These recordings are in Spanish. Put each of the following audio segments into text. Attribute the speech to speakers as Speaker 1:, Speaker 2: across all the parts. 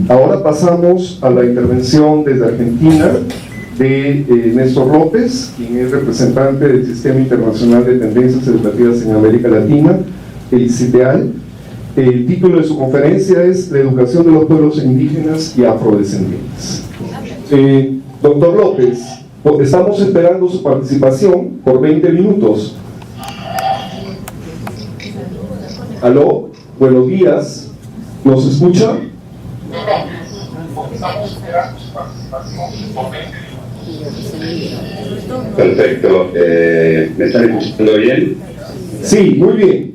Speaker 1: Ahora pasamos a la intervención desde Argentina de Néstor López, quien es representante del Sistema Internacional de Tendencias Educativas en América Latina, el CITEAL. El título de su conferencia es La educación de los pueblos indígenas y afrodescendientes. Doctor López, estamos esperando su participación por 20 minutos. Aló, buenos días, ¿nos escucha?
Speaker 2: Estamos esperando su participación por 20 minutos. Perfecto, ¿me están escuchando bien?
Speaker 1: Sí, muy bien.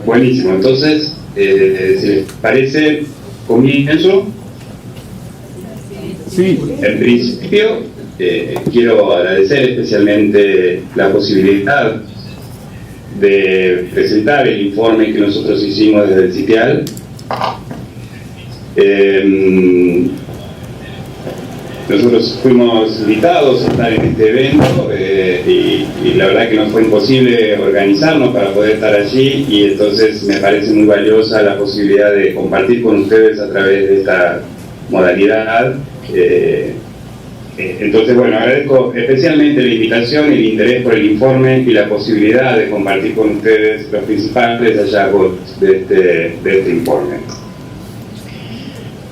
Speaker 2: Buenísimo, entonces, si les parece, comienzo.
Speaker 1: Sí.
Speaker 2: En principio, quiero agradecer especialmente la posibilidad de presentar el informe que nosotros hicimos desde el CITEAL. Nosotros fuimos invitados a estar en este evento y la verdad que nos fue imposible organizarnos para poder estar allí, y entonces me parece muy valiosa la posibilidad de compartir con ustedes a través de esta modalidad. Entonces, bueno, agradezco especialmente la invitación, el interés por el informe y la posibilidad de compartir con ustedes los principales hallazgos de este informe.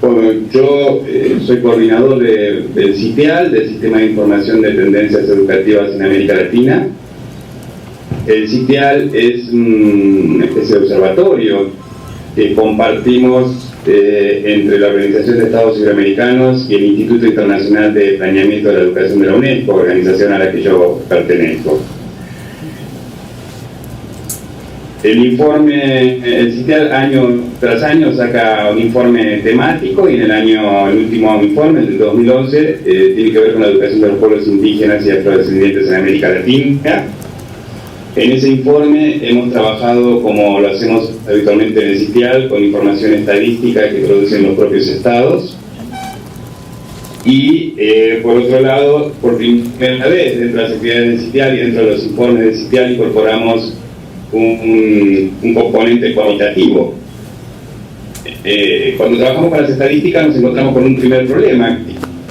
Speaker 2: Bueno, yo soy coordinador del CITEAL, del Sistema de Información de Tendencias Educativas en América Latina. El CITEAL es una especie de observatorio que compartimos entre la Organización de Estados Iberoamericanos y el Instituto Internacional de Planeamiento de la Educación de la UNESCO, organización a la que yo pertenezco. El informe, el CITEAL año tras año saca un informe temático, y en el último informe, el del 2011, tiene que ver con la educación de los pueblos indígenas y afrodescendientes en América Latina. En ese informe hemos trabajado, como lo hacemos habitualmente en el CITEAL, con información estadística que producen los propios estados. Y por otro lado, por primera vez dentro de las actividades del CITEAL y dentro de los informes del CITEAL incorporamos un componente cualitativo. Cuando trabajamos con las estadísticas nos encontramos con un primer problema,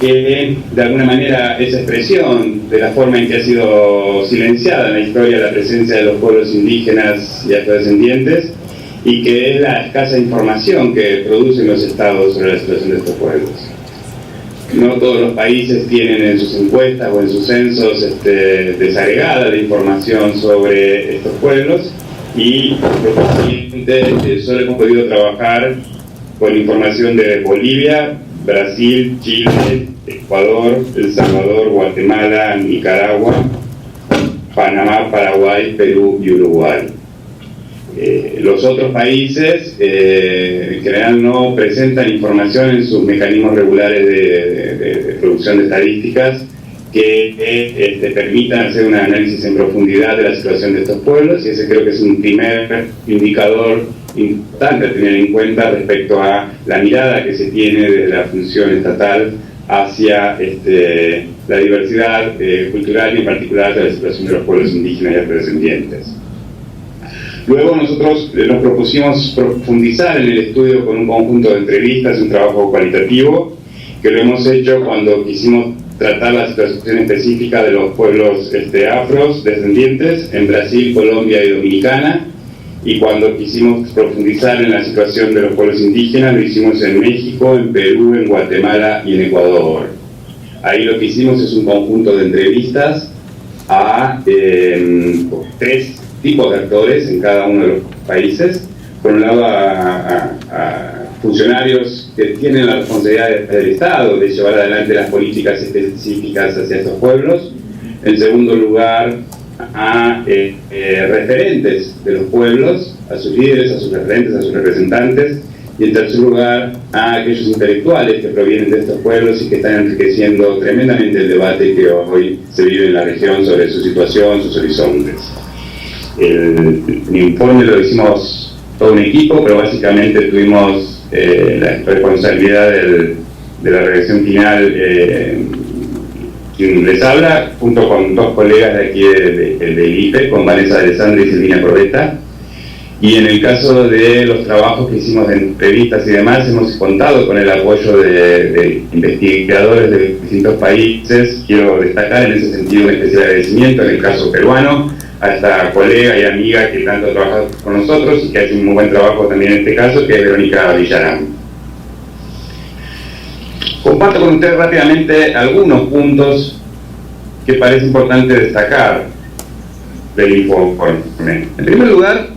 Speaker 2: que de alguna manera es expresión de la forma en que ha sido silenciada en la historia la presencia de los pueblos indígenas y afrodescendientes, y que es la escasa información que producen los estados sobre la situación de estos pueblos. No todos los países tienen en sus encuestas o en sus censos desagregada la información sobre estos pueblos, y probablemente solo hemos podido trabajar con información de Bolivia, Brasil, Chile, Ecuador, El Salvador, Guatemala, Nicaragua, Panamá, Paraguay, Perú y Uruguay. Los otros países en general no presentan información en sus mecanismos regulares de producción de estadísticas que permitan hacer un análisis en profundidad de la situación de estos pueblos, y ese creo que es un primer indicador importante a tener en cuenta respecto a la mirada que se tiene desde la función estatal hacia la diversidad cultural y en particular de la situación de los pueblos indígenas y afrodescendientes. Luego nosotros nos propusimos profundizar en el estudio con un conjunto de entrevistas, un trabajo cualitativo, que lo hemos hecho cuando quisimos tratar la situación específica de los pueblos afros descendientes en Brasil, Colombia y Dominicana, y cuando quisimos profundizar en la situación de los pueblos indígenas lo hicimos en México, en Perú, en Guatemala y en Ecuador. Ahí lo que hicimos es un conjunto de entrevistas a 3 tipos de actores en cada uno de los países. Por un lado a funcionarios que tienen la responsabilidad del Estado de llevar adelante las políticas específicas hacia estos pueblos. En segundo lugar, a referentes de los pueblos, a sus líderes, a sus referentes, a sus representantes. Y en tercer lugar, a aquellos intelectuales que provienen de estos pueblos y que están enriqueciendo tremendamente el debate que hoy se vive en la región sobre su situación, sus horizontes. El informe lo hicimos todo un equipo, pero básicamente tuvimos la responsabilidad de la redacción final quien les habla, junto con dos colegas de aquí del IPE, con Vanessa Alessandri y Silvina Corbetta. Y en el caso de los trabajos que hicimos de entrevistas y demás, hemos contado con el apoyo de investigadores de distintos países. Quiero destacar en ese sentido un especial agradecimiento, en el caso peruano, a esta colega y amiga que tanto trabaja con nosotros y que hace un muy buen trabajo también en este caso, que es Verónica Villarán. Comparto con ustedes rápidamente algunos puntos que parece importante destacar del informe. En primer lugar,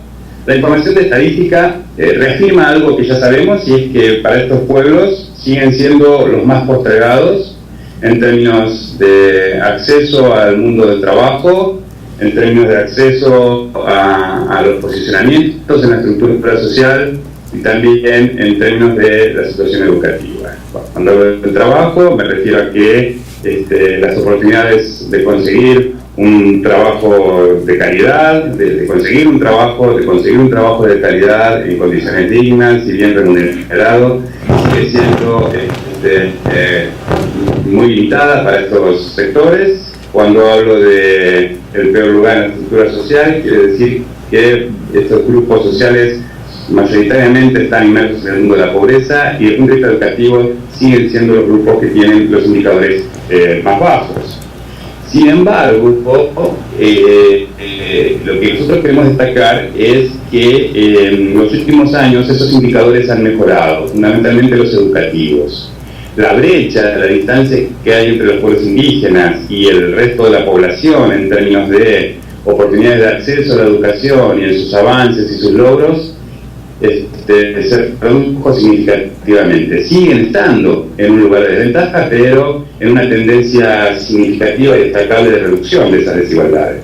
Speaker 2: la información de estadística reafirma algo que ya sabemos, y es que para estos pueblos siguen siendo los más postergados en términos de acceso al mundo del trabajo, en términos de acceso a los posicionamientos en la estructura social y también en términos de la situación educativa. Cuando hablo del trabajo me refiero a que las oportunidades de conseguir un trabajo de calidad, de conseguir un trabajo de calidad en condiciones dignas y bien remunerado, sigue siendo muy limitada para estos sectores. Cuando hablo de el peor lugar en la estructura social, quiere decir que estos grupos sociales mayoritariamente están inmersos en el mundo de la pobreza, y desde el punto de vista educativo siguen siendo los grupos que tienen los indicadores más bajos. Sin embargo, lo que nosotros queremos destacar es que en los últimos años esos indicadores han mejorado, fundamentalmente los educativos. La brecha, la distancia que hay entre los pueblos indígenas y el resto de la población en términos de oportunidades de acceso a la educación y en sus avances y sus logros, se redujo significativamente. Siguen estando en un lugar de desventaja, pero en una tendencia significativa y destacable de reducción de esas desigualdades.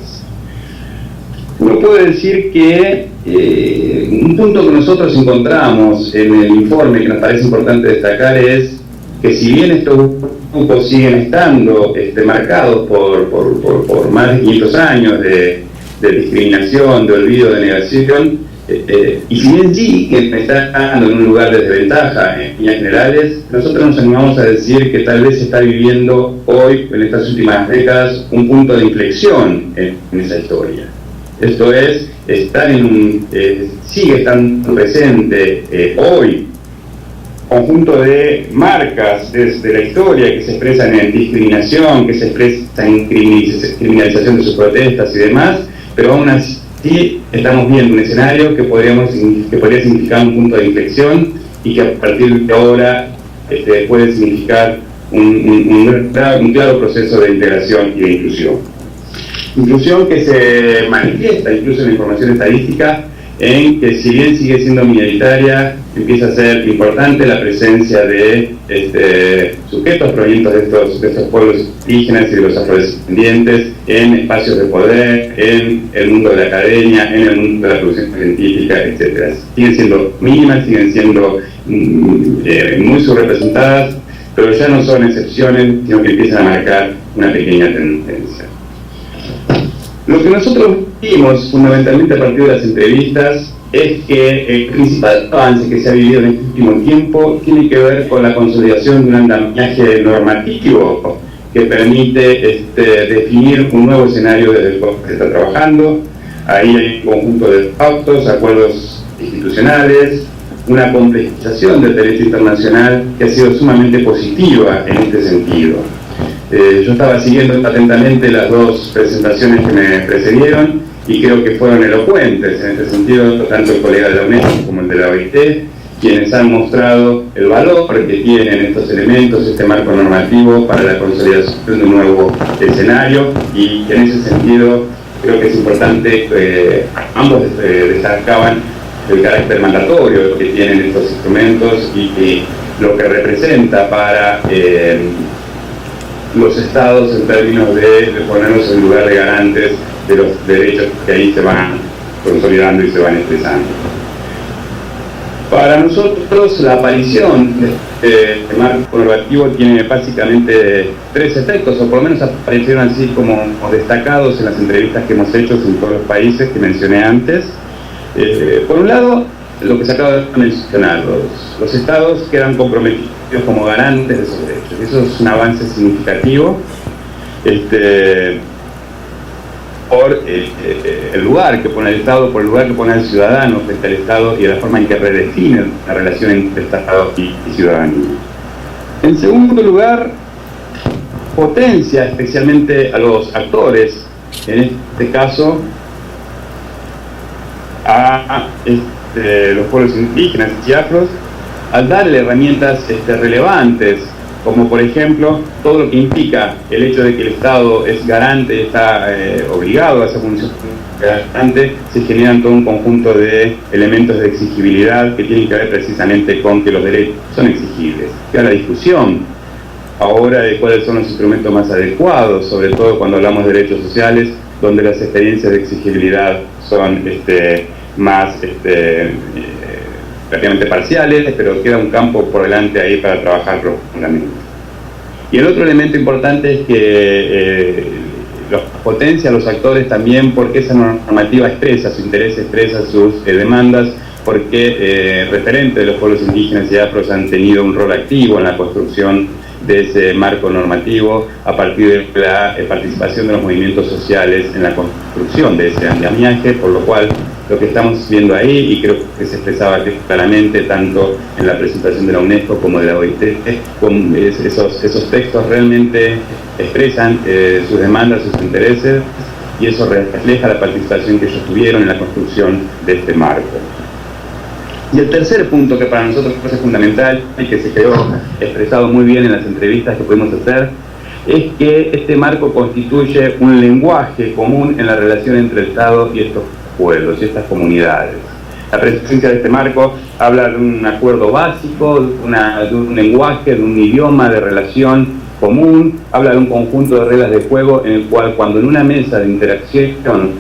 Speaker 2: Uno puede decir que un punto que nosotros encontramos en el informe que nos parece importante destacar es que si bien estos grupos siguen estando marcados por más de 500 años de discriminación, de olvido, de negación, y si bien sí que estando en un lugar de desventaja en líneas generales, nosotros nos animamos a decir que tal vez se está viviendo hoy, en estas últimas décadas, un punto de inflexión en esa historia. Esto es, sigue estando presente hoy conjunto de marcas desde la historia que se expresan en discriminación, que se expresan en criminalización de sus protestas y demás, pero aún así estamos viendo un escenario que podría significar un punto de inflexión, y que a partir de ahora puede significar un claro proceso de integración y de inclusión. Inclusión que se manifiesta incluso en la información estadística en que, si bien sigue siendo minoritaria, empieza a ser importante la presencia de sujetos provenientes de estos pueblos indígenas y de los afrodescendientes en espacios de poder, en el mundo de la academia, en el mundo de la producción científica, etc. Siguen siendo mínimas, siguen siendo muy subrepresentadas, pero ya no son excepciones, sino que empiezan a marcar una pequeña tendencia. Lo que nosotros vimos fundamentalmente a partir de las entrevistas es que el principal avance que se ha vivido en este último tiempo tiene que ver con la consolidación de un andamiaje normativo que permite definir un nuevo escenario desde el cual se está trabajando. Ahí hay un conjunto de pactos, acuerdos institucionales, una complejización del derecho internacional que ha sido sumamente positiva en este sentido. Yo estaba siguiendo atentamente las dos presentaciones que me precedieron y creo que fueron elocuentes en este sentido, tanto el colega de la UNESCO como el de la OIT, quienes han mostrado el valor que tienen estos elementos, este marco normativo para la consolidación de un nuevo escenario, y en ese sentido creo que es importante que ambos destacaban el carácter mandatorio que tienen estos instrumentos y lo que representa para los estados en términos de ponernos en lugar de garantes de los derechos que ahí se van consolidando y se van expresando. Para nosotros la aparición de este marco normativo tiene básicamente tres efectos, o por lo menos aparecieron así como destacados en las entrevistas que hemos hecho en todos los países que mencioné antes. Por un lado, lo que se acaba de mencionar, los estados quedan comprometidos como garantes de esos derechos. Eso es un avance significativo. por el lugar que pone el Estado, por el lugar que pone el ciudadano frente al Estado y la forma en que redefine la relación entre Estado y ciudadanía. En segundo lugar, potencia especialmente a los actores, en este caso a los pueblos indígenas y afros, al darle herramientas relevantes, como por ejemplo todo lo que implica el hecho de que el Estado es garante, está obligado a esa función garante, se generan todo un conjunto de elementos de exigibilidad que tienen que ver precisamente con que los derechos son exigibles. Queda la discusión ahora de cuáles son los instrumentos más adecuados, sobre todo cuando hablamos de derechos sociales, donde las experiencias de exigibilidad son más prácticamente parciales, pero queda un campo por delante ahí para trabajar profundamente. Y el otro elemento importante es que los potencia a los actores también porque esa normativa expresa sus intereses, expresa sus demandas, porque referentes de los pueblos indígenas y afros han tenido un rol activo en la construcción de ese marco normativo a partir de la participación de los movimientos sociales en la construcción de ese andamiaje, por lo cual lo que estamos viendo ahí, y creo que se expresaba claramente tanto en la presentación de la UNESCO como de la OIT, esos textos realmente expresan sus demandas, sus intereses, y eso refleja la participación que ellos tuvieron en la construcción de este marco. Y el tercer punto que para nosotros es fundamental y que se quedó expresado muy bien en las entrevistas que pudimos hacer, es que este marco constituye un lenguaje común en la relación entre el Estado y estos pueblos y estas comunidades. La presencia de este marco habla de un acuerdo básico, de un lenguaje, de un idioma de relación común, habla de un conjunto de reglas de juego en el cual cuando en una mesa de interacción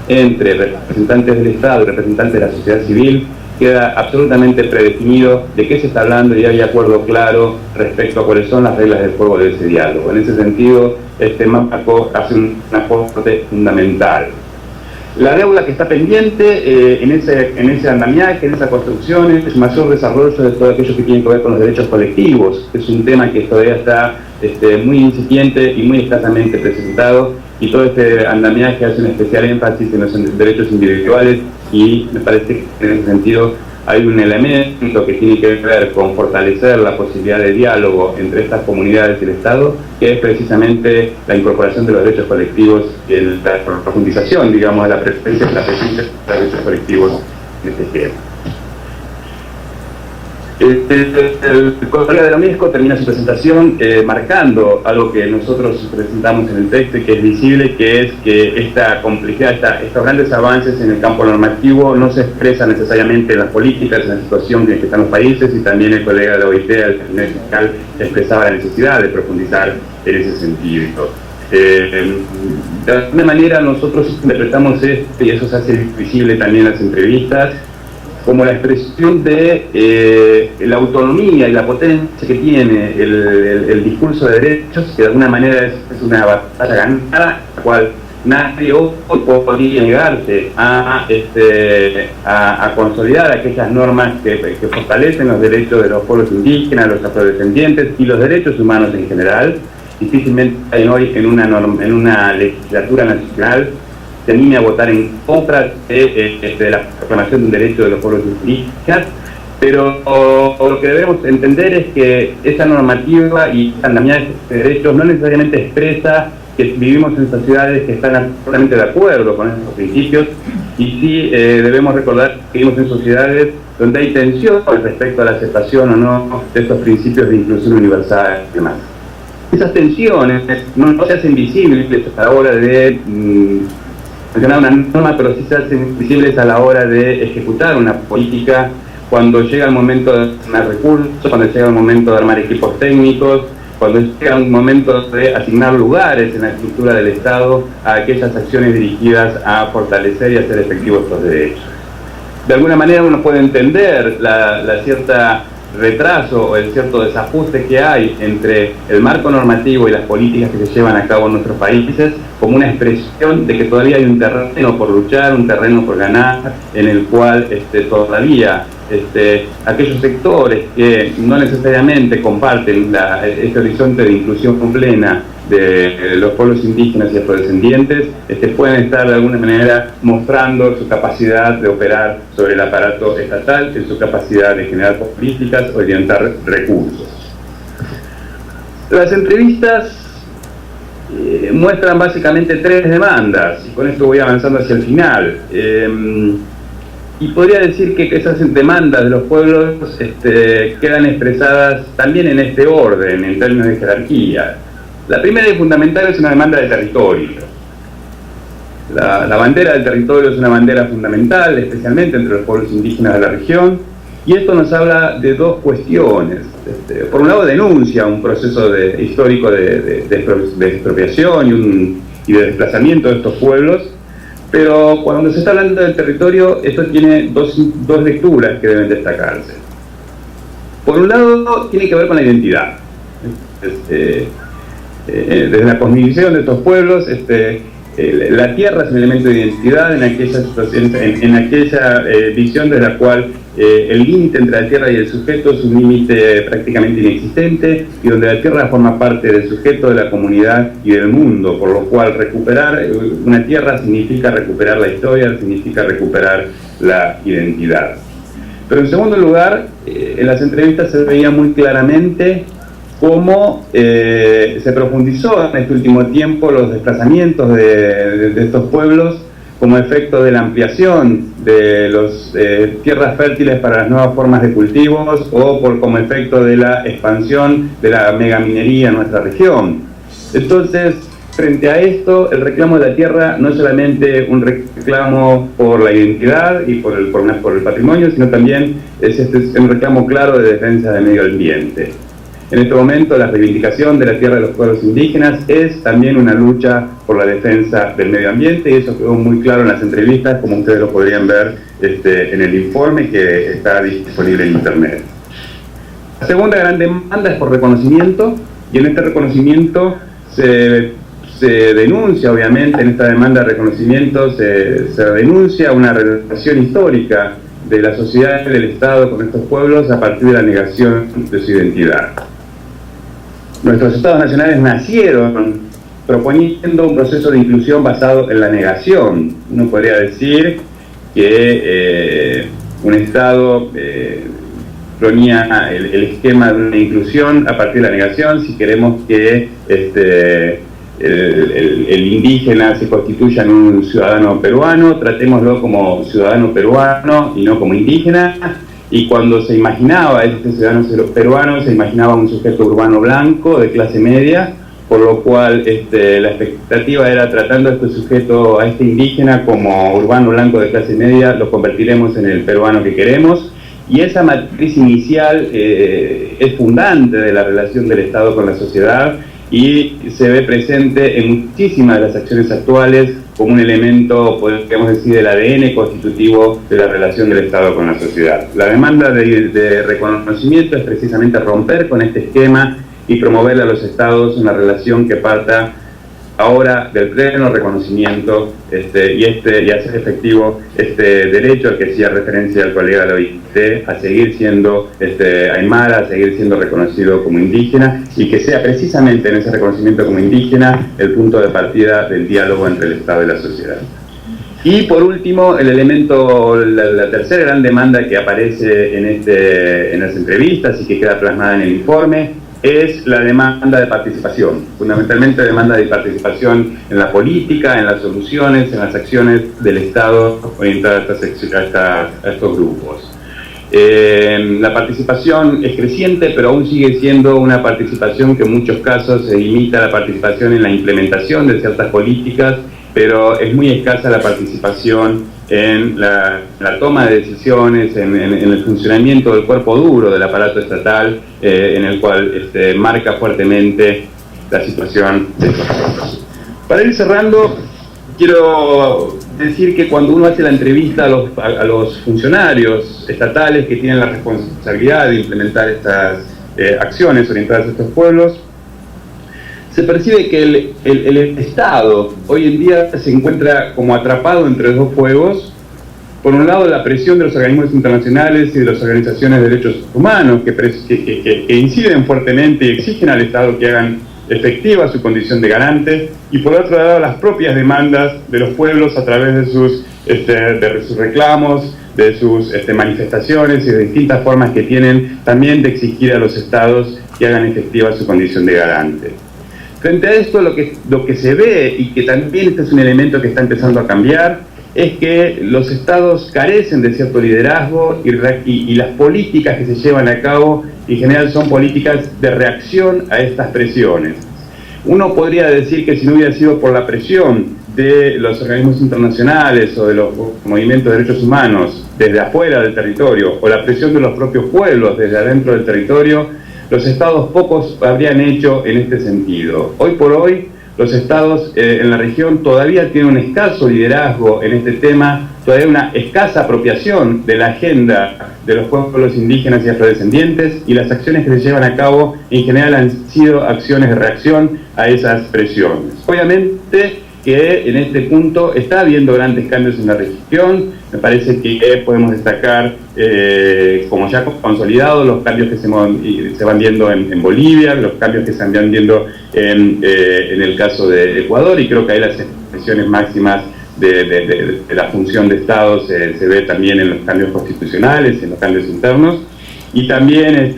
Speaker 2: entre representantes del Estado y representantes de la sociedad civil queda absolutamente predefinido de qué se está hablando y hay acuerdo claro respecto a cuáles son las reglas del juego de ese diálogo. En ese sentido, este marco hace un aporte fundamental. La deuda que está pendiente en ese andamiaje, en esa construcción, es mayor desarrollo de todo aquello que tiene que ver con los derechos colectivos, que es un tema que todavía está muy incipiente y muy escasamente presentado, y todo este andamiaje hace un especial énfasis en los derechos individuales, y me parece que en ese sentido hay un elemento que tiene que ver con fortalecer la posibilidad de diálogo entre estas comunidades y el Estado, que es precisamente la incorporación de los derechos colectivos y la profundización, digamos, de la presencia de los derechos colectivos en este tema. El colega de la UNESCO termina su presentación marcando algo que nosotros presentamos en el texto y que es visible, que es que esta complejidad, estos grandes avances en el campo normativo no se expresan necesariamente en las políticas, en la situación en que están los países, y también el colega de la OIT, al final, expresaba la necesidad de profundizar en ese sentido. De alguna manera nosotros interpretamos esto, y eso se hace visible también en las entrevistas, como la expresión de la autonomía y la potencia que tiene el discurso de derechos, que de alguna manera es una batalla ganada, la cual nadie hoy podría negarse a consolidar aquellas normas que fortalecen los derechos de los pueblos indígenas, los afrodescendientes y los derechos humanos en general. Difícilmente hay hoy en una legislatura nacional se anime a votar en contra de la proclamación de un derecho de los pueblos indígenas, pero lo que debemos entender es que esa normativa y andamiaje de derechos no necesariamente expresa que vivimos en sociedades que están absolutamente de acuerdo con esos principios, y sí debemos recordar que vivimos en sociedades donde hay tensión respecto a la aceptación o no de estos principios de inclusión universal y demás. Esas tensiones no se hacen visibles a la hora de mencionar una norma, pero sí se hacen visibles a la hora de ejecutar una política, cuando llega el momento de asignar recursos, cuando llega el momento de armar equipos técnicos, cuando llega el momento de asignar lugares en la estructura del Estado a aquellas acciones dirigidas a fortalecer y hacer efectivos estos derechos. De alguna manera uno puede entender la cierta retraso o el cierto desajuste que hay entre el marco normativo y las políticas que se llevan a cabo en nuestros países como una expresión de que todavía hay un terreno por luchar, un terreno por ganar, en el cual todavía aquellos sectores que no necesariamente comparten este horizonte de inclusión plena de los pueblos indígenas y afrodescendientes pueden estar de alguna manera mostrando su capacidad de operar sobre el aparato estatal, en su capacidad de generar políticas o orientar recursos. Las entrevistas muestran básicamente 3 demandas, y con esto voy avanzando hacia el final. Y podría decir que esas demandas de los pueblos quedan expresadas también en este orden, en términos de jerarquía. La primera y fundamental es una demanda de territorio. La bandera del territorio es una bandera fundamental, especialmente entre los pueblos indígenas de la región, y esto nos habla de 2 cuestiones. Por un lado, denuncia un proceso histórico de expropiación y de desplazamiento de estos pueblos, pero cuando se está hablando del territorio, esto tiene dos lecturas que deben destacarse. Por un lado, tiene que ver con la identidad. Desde la cosmovisión de estos pueblos, la tierra es un elemento de identidad en aquella visión desde la cual el límite entre la tierra y el sujeto es un límite prácticamente inexistente, y donde la tierra forma parte del sujeto, de la comunidad y del mundo, por lo cual recuperar una tierra significa recuperar la historia, significa recuperar la identidad. Pero en segundo lugar, en las entrevistas se veía muy claramente cómo se profundizó en este último tiempo los desplazamientos de estos pueblos como efecto de la ampliación de las tierras fértiles para las nuevas formas de cultivos, o como efecto de la expansión de la megaminería en nuestra región. Entonces, frente a esto, el reclamo de la tierra no es solamente un reclamo por la identidad y por el patrimonio, sino también es un reclamo claro de defensa del medio ambiente. En este momento, la reivindicación de la tierra de los pueblos indígenas es también una lucha por la defensa del medio ambiente, y eso quedó muy claro en las entrevistas, como ustedes lo podrían ver en el informe que está disponible en internet. La segunda gran demanda es por reconocimiento, y en este reconocimiento se denuncia, obviamente, en esta demanda de reconocimiento se denuncia una relación histórica de la sociedad y del Estado con estos pueblos a partir de la negación de su identidad. Nuestros estados nacionales nacieron proponiendo un proceso de inclusión basado en la negación. Uno podría decir que un estado ponía el esquema de una inclusión a partir de la negación. Si queremos que el indígena se constituya en un ciudadano peruano, tratémoslo como ciudadano peruano y no como indígena. Y cuando se imaginaba este ciudadano peruano, se imaginaba un sujeto urbano blanco de clase media, por lo cual la expectativa era, tratando a este sujeto, a este indígena como urbano blanco de clase media, lo convertiremos en el peruano que queremos. Y esa matriz inicial es fundante de la relación del Estado con la sociedad, y se ve presente en muchísimas de las acciones actuales como un elemento, podríamos decir, del ADN constitutivo de la relación del Estado con la sociedad. La demanda de reconocimiento es precisamente romper con este esquema y promoverle a los Estados una relación que parta ahora del pleno reconocimiento y hacer efectivo este derecho al que hacía referencia el colega de la OIT, a seguir siendo aymara, a seguir siendo reconocido como indígena, y que sea precisamente en ese reconocimiento como indígena el punto de partida del diálogo entre el Estado y la sociedad. Y por último, el elemento, la tercera gran demanda que aparece en las entrevistas y que queda plasmada en el informe, es la demanda de participación, fundamentalmente demanda de participación en la política, en las soluciones, en las acciones del Estado orientadas a estos grupos. La participación es creciente, pero aún sigue siendo una participación que en muchos casos se limita a la participación en la implementación de ciertas políticas, pero es muy escasa la participación en la toma de decisiones, en el funcionamiento del cuerpo duro del aparato estatal, en el cual marca fuertemente la situación de estos pueblos. Para ir cerrando, quiero decir que cuando uno hace la entrevista a los funcionarios estatales que tienen la responsabilidad de implementar estas acciones orientadas a estos pueblos, se percibe que el Estado hoy en día se encuentra como atrapado entre dos fuegos. Por un lado, la presión de los organismos internacionales y de las organizaciones de derechos humanos que inciden fuertemente y exigen al Estado que hagan efectiva su condición de garantes, y por otro lado las propias demandas de los pueblos a través de sus reclamos, de sus manifestaciones y de distintas formas que tienen también de exigir a los estados que hagan efectiva su condición de garante. Frente a esto, lo que se ve, y que también este es un elemento que está empezando a cambiar, es que los estados carecen de cierto liderazgo y las políticas que se llevan a cabo en general son políticas de reacción a estas presiones. Uno podría decir que si no hubiera sido por la presión de los organismos internacionales o de los movimientos de derechos humanos desde afuera del territorio, o la presión de los propios pueblos desde adentro del territorio, los estados pocos habrían hecho en este sentido. Hoy por hoy, los estados en la región todavía tienen un escaso liderazgo en este tema, todavía una escasa apropiación de la agenda de los pueblos indígenas y afrodescendientes, y las acciones que se llevan a cabo en general han sido acciones de reacción a esas presiones. Obviamente que en este punto está habiendo grandes cambios en la región. Me parece que podemos destacar como ya consolidados los cambios que se van viendo en Bolivia, los cambios que se van viendo en el caso de Ecuador, y creo que ahí las expresiones máximas de la función de Estado se ve también en los cambios constitucionales, en los cambios internos. Y también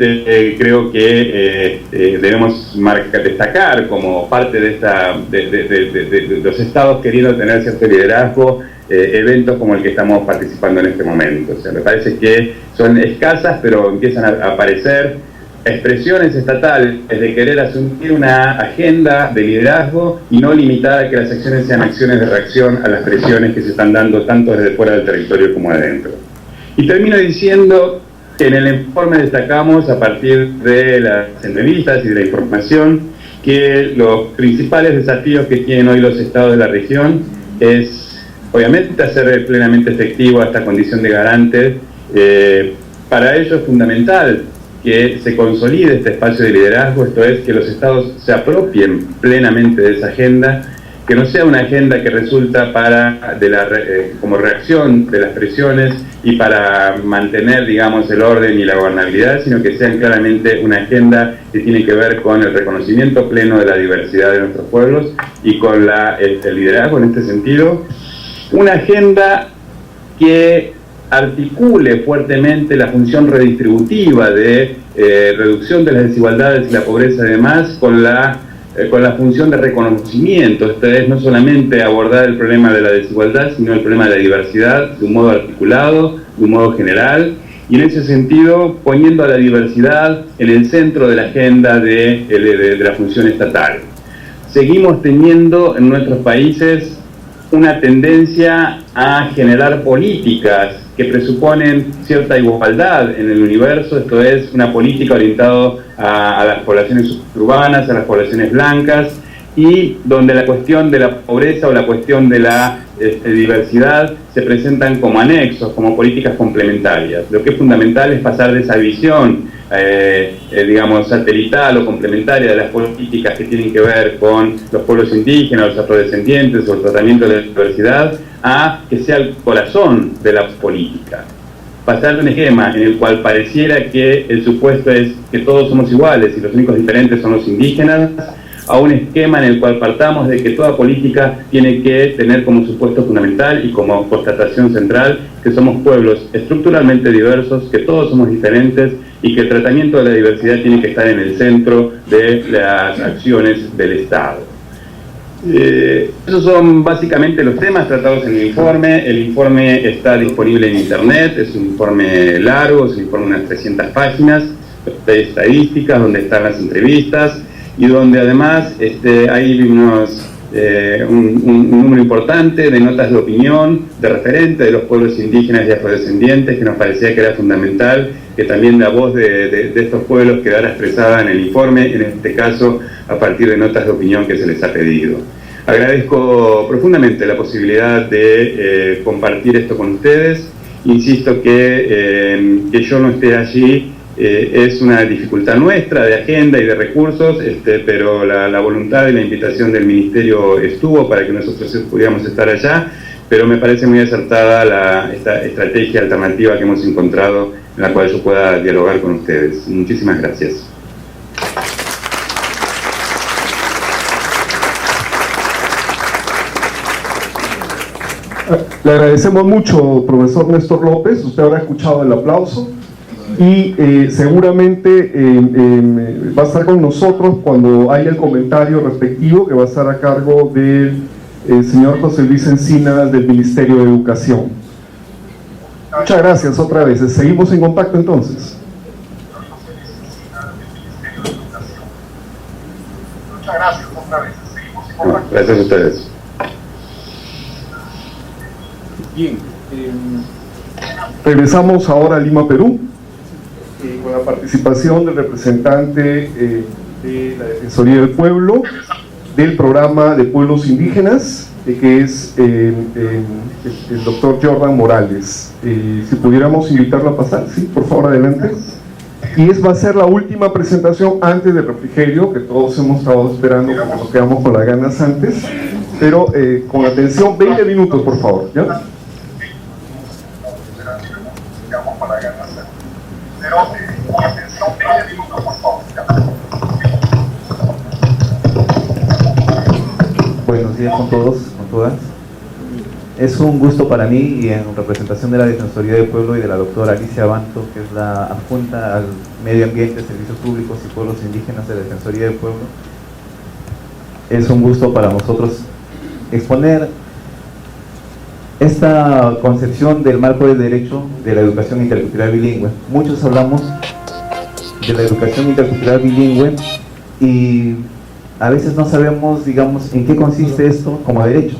Speaker 2: creo que debemos destacar como parte de los estados queriendo tener cierto liderazgo, eventos como el que estamos participando en este momento. O sea, me parece que son escasas, pero empiezan a aparecer expresiones estatales de querer asumir una agenda de liderazgo y no limitar a que las acciones sean acciones de reacción a las presiones que se están dando tanto desde fuera del territorio como adentro. Y termino diciendo que en el informe destacamos, a partir de las entrevistas y de la información, que los principales desafíos que tienen hoy los estados de la región es, obviamente, hacer plenamente efectiva esta condición de garante. Para ello es fundamental que se consolide este espacio de liderazgo, esto es, que los estados se apropien plenamente de esa agenda, que no sea una agenda que resulta como reacción de las presiones y para mantener, digamos, el orden y la gobernabilidad, sino que sean claramente una agenda que tiene que ver con el reconocimiento pleno de la diversidad de nuestros pueblos y con el liderazgo en este sentido. Una agenda que articule fuertemente la función redistributiva de reducción de las desigualdades y la pobreza, además, con la función de reconocimiento. Esto es, no solamente abordar el problema de la desigualdad, sino el problema de la diversidad de un modo articulado, de un modo general, y en ese sentido poniendo a la diversidad en el centro de la agenda de la función estatal. Seguimos teniendo en nuestros países una tendencia a generar políticas que presuponen cierta igualdad en el universo, esto es, una política orientada a las poblaciones urbanas, a las poblaciones blancas, y donde la cuestión de la pobreza o la cuestión de la diversidad se presentan como anexos, como políticas complementarias. Lo que es fundamental es pasar de esa visión, digamos, satelital o complementaria de las políticas que tienen que ver con los pueblos indígenas, los afrodescendientes o el tratamiento de la diversidad, a que sea el corazón de la política. Pasar de un esquema en el cual pareciera que el supuesto es que todos somos iguales y los únicos diferentes son los indígenas, a un esquema en el cual partamos de que toda política tiene que tener como supuesto fundamental y como constatación central que somos pueblos estructuralmente diversos, que todos somos diferentes y que el tratamiento de la diversidad tiene que estar en el centro de las acciones del Estado. Esos son básicamente los temas tratados en el informe. El informe está disponible en internet, es un informe largo, es un informe de unas 300 páginas, de estadísticas, donde están las entrevistas y donde además hay un número importante de notas de opinión, de referente de los pueblos indígenas y afrodescendientes, que nos parecía que era fundamental que también la voz de estos pueblos quedara expresada en el informe, en este caso a partir de notas de opinión que se les ha pedido. Agradezco profundamente la posibilidad de compartir esto con ustedes. Insisto que yo no esté allí es una dificultad nuestra de agenda y de recursos, pero la voluntad y la invitación del Ministerio estuvo para que nosotros pudiéramos estar allá, pero me parece muy acertada esta estrategia alternativa que hemos encontrado en la cual yo pueda dialogar con ustedes. Muchísimas gracias.
Speaker 1: Le agradecemos mucho, profesor Néstor López. Usted habrá escuchado el aplauso y seguramente va a estar con nosotros cuando haya el comentario respectivo, que va a estar a cargo del señor José Luis Encinas del Ministerio de Educación. Muchas gracias otra vez. Seguimos en contacto entonces. Muchas gracias otra vez. Seguimos en contacto.
Speaker 2: Gracias a ustedes.
Speaker 1: Bien, regresamos ahora a Lima, Perú, con la participación del representante de la Defensoría del Pueblo, del programa de pueblos indígenas, que es el doctor Jordan Morales. Si pudiéramos invitarlo a pasar, sí, por favor, adelante. Y va a ser la última presentación antes del refrigerio, que todos hemos estado esperando, como nos quedamos con las ganas antes, pero con atención, 20 minutos, por favor, ¿ya?
Speaker 3: Buenos días con todos, con todas. Es un gusto para mí y en representación de la Defensoría del Pueblo y de la doctora Alicia Abanto, que es la adjunta al Medio Ambiente, Servicios Públicos y Pueblos Indígenas de la Defensoría del Pueblo. Es un gusto para nosotros exponer esta concepción del marco de derecho de la educación intercultural bilingüe. Muchos hablamos de la educación intercultural bilingüe y a veces no sabemos, digamos, en qué consiste esto como derecho.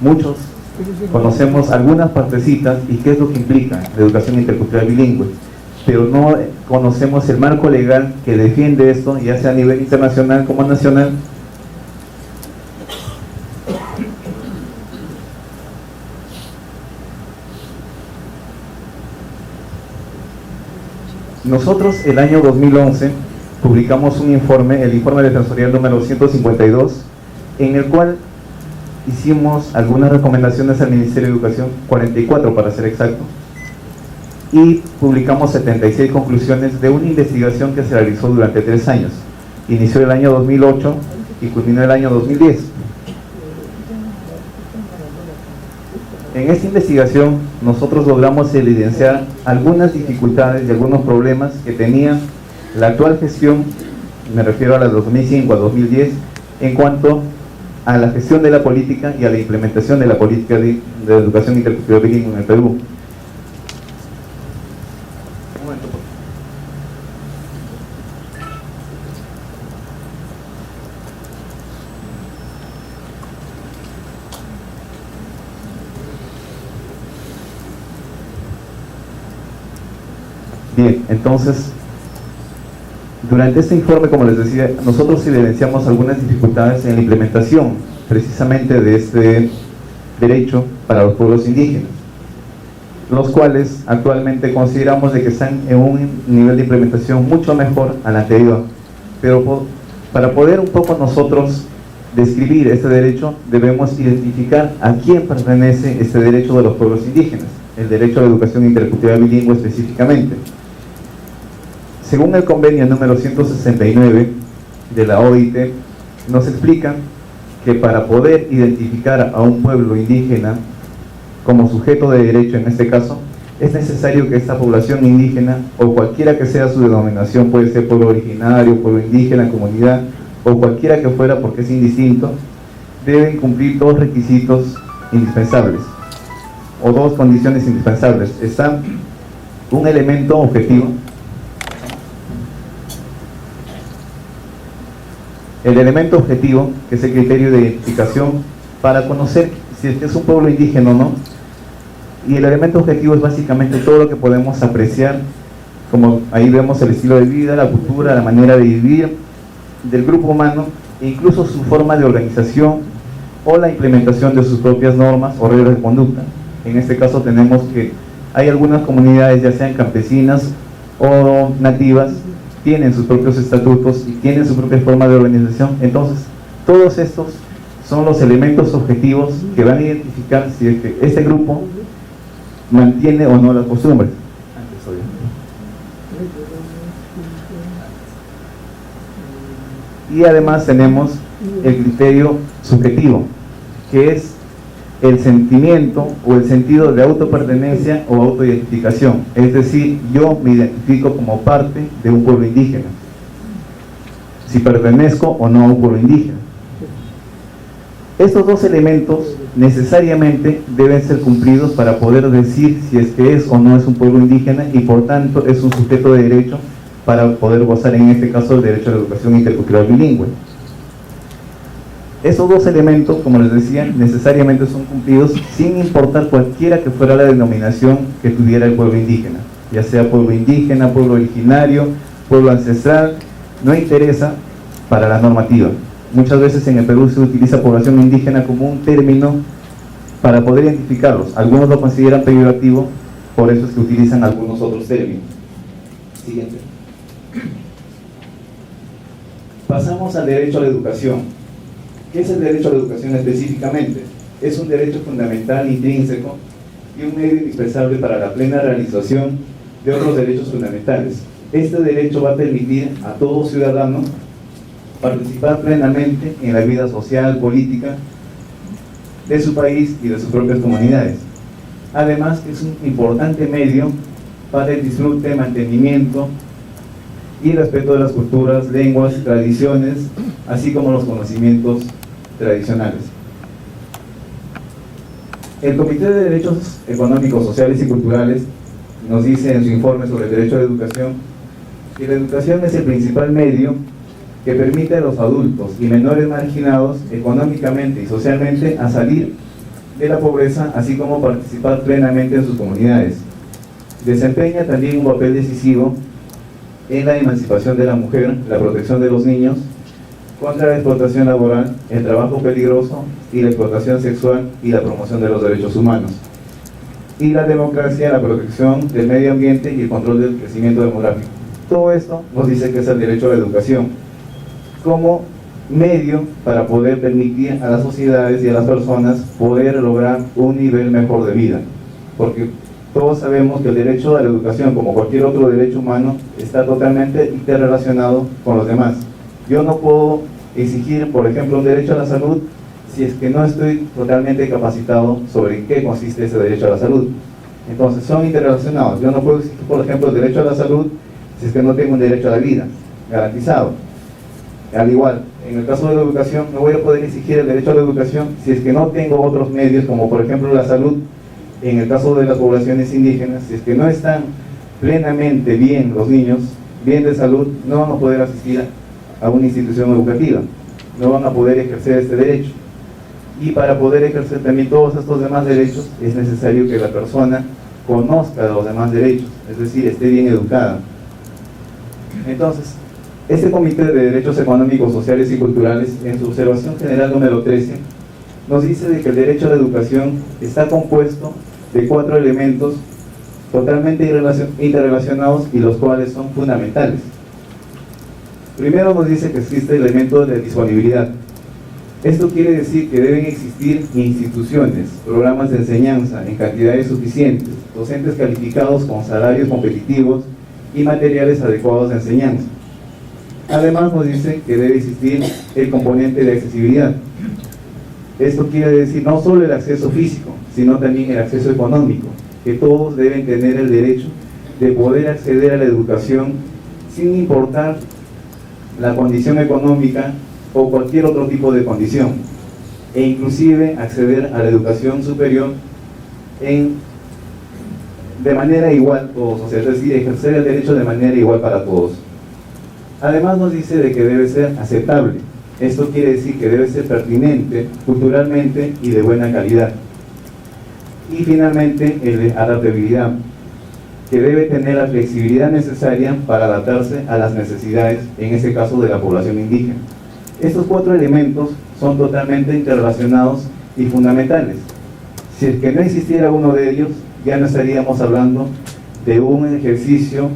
Speaker 3: Muchos conocemos algunas partecitas y qué es lo que implica la educación intercultural bilingüe, pero no conocemos el marco legal que defiende esto, ya sea a nivel internacional como nacional. Nosotros el año 2011 publicamos un informe, el informe defensorial número 152, en el cual hicimos algunas recomendaciones al Ministerio de Educación, 44 para ser exacto, y publicamos 76 conclusiones de una investigación que se realizó durante 3 años. Inició el año 2008 y culminó el año 2010. En esta investigación nosotros logramos evidenciar algunas dificultades y algunos problemas que tenía la actual gestión, me refiero a la de 2005 a 2010, en cuanto a la gestión de la política y a la implementación de la política de educación intercultural bilingüe en el Perú. Un momento, por favor. Bien, entonces, durante este informe, como les decía, nosotros evidenciamos algunas dificultades en la implementación precisamente de este derecho para los pueblos indígenas, los cuales actualmente consideramos de que están en un nivel de implementación mucho mejor al anterior, pero para poder un poco nosotros describir este derecho debemos identificar a quién pertenece este derecho de los pueblos indígenas, el derecho a la educación intercultural bilingüe específicamente. Según el convenio número 169 de la OIT, nos explican que para poder identificar a un pueblo indígena como sujeto de derecho en este caso, es necesario que esta población indígena, o cualquiera que sea su denominación, puede ser pueblo originario, pueblo indígena, comunidad, o cualquiera que fuera porque es indistinto, deben cumplir 2 requisitos indispensables, o 2 condiciones indispensables. Está un elemento objetivo. El elemento objetivo, que es el criterio de identificación para conocer si es un pueblo indígena o no, y el elemento objetivo es básicamente todo lo que podemos apreciar, como ahí vemos el estilo de vida, la cultura, la manera de vivir del grupo humano, e incluso su forma de organización o la implementación de sus propias normas o reglas de conducta. En este caso tenemos que hay algunas comunidades, ya sean campesinas o nativas, tienen sus propios estatutos y tienen su propia forma de organización. Entonces, todos estos son los elementos objetivos que van a identificar si es que este grupo mantiene o no las costumbres. Y además tenemos el criterio subjetivo, que es el sentimiento o el sentido de autopertenencia o autoidentificación. Es decir, yo me identifico como parte de un pueblo indígena, si pertenezco o no a un pueblo indígena. Estos dos elementos necesariamente deben ser cumplidos para poder decir si es que es o no es un pueblo indígena y por tanto es un sujeto de derecho para poder gozar en este caso el derecho a la educación intercultural bilingüe. Esos dos elementos, como les decía, necesariamente son cumplidos sin importar cualquiera que fuera la denominación que tuviera el pueblo indígena, ya sea pueblo indígena, pueblo originario, pueblo ancestral, no interesa para la normativa. Muchas veces en el Perú se utiliza población indígena como un término para poder identificarlos. Algunos lo consideran peyorativo, por eso es que utilizan algunos otros términos. Siguiente. Pasamos al derecho a la educación. ¿Qué es el derecho a la educación específicamente? Es un derecho fundamental, intrínseco y un medio indispensable para la plena realización de otros derechos fundamentales. Este derecho va a permitir a todo ciudadano participar plenamente en la vida social, política de su país y de sus propias comunidades. Además, es un importante medio para el disfrute, mantenimiento y respeto de las culturas, lenguas, tradiciones, así como los conocimientos tradicionales. El Comité de Derechos Económicos, Sociales y Culturales nos dice en su informe sobre el derecho a la educación que la educación es el principal medio que permite a los adultos y menores marginados económicamente y socialmente a salir de la pobreza, así como participar plenamente en sus comunidades. Desempeña también un papel decisivo en la emancipación de la mujer, la protección de los niños, contra la explotación laboral, el trabajo peligroso y la explotación sexual y la promoción de los derechos humanos. Y la democracia, la protección del medio ambiente y el control del crecimiento demográfico. Todo esto nos dice que es el derecho a la educación como medio para poder permitir a las sociedades y a las personas poder lograr un nivel mejor de vida. Porque todos sabemos que el derecho a la educación, como cualquier otro derecho humano, está totalmente interrelacionado con los demás. Yo no puedo exigir, por ejemplo, un derecho a la salud si es que no estoy totalmente capacitado sobre qué consiste ese derecho a la salud. Entonces son interrelacionados. Yo no puedo exigir, por ejemplo, el derecho a la salud si es que no tengo un derecho a la vida garantizado. Al igual, en el caso de la educación, no voy a poder exigir el derecho a la educación si es que no tengo otros medios, como por ejemplo la salud. En el caso de las poblaciones indígenas, si es que no están plenamente bien los niños, bien de salud, no van a poder asistir a una institución educativa, no van a poder ejercer este derecho. Y para poder ejercer también todos estos demás derechos, es necesario que la persona conozca los demás derechos, es decir, esté bien educada. Entonces, este Comité de Derechos Económicos, Sociales y Culturales, en su observación general número 13, nos dice de que el derecho a la educación está compuesto de 4 elementos totalmente interrelacionados y los cuales son fundamentales. Primero nos dice que existe el elemento de disponibilidad. Esto quiere decir que deben existir instituciones, programas de enseñanza en cantidades suficientes, docentes calificados con salarios competitivos y materiales adecuados de enseñanza. Además nos dice que debe existir el componente de accesibilidad. Esto quiere decir no solo el acceso físico, sino también el acceso económico, que todos deben tener el derecho de poder acceder a la educación sin importar la condición económica o cualquier otro tipo de condición, e inclusive acceder a la educación superior de manera igual todos, o sea, es decir, ejercer el derecho de manera igual para todos. Además nos dice de que debe ser aceptable. Esto quiere decir que debe ser pertinente culturalmente y de buena calidad. Y finalmente, el de adaptabilidad, que debe tener la flexibilidad necesaria para adaptarse a las necesidades, en este caso de la población indígena. Estos 4 elementos son totalmente interrelacionados y fundamentales. Si es que no existiera uno de ellos, ya no estaríamos hablando de un ejercicio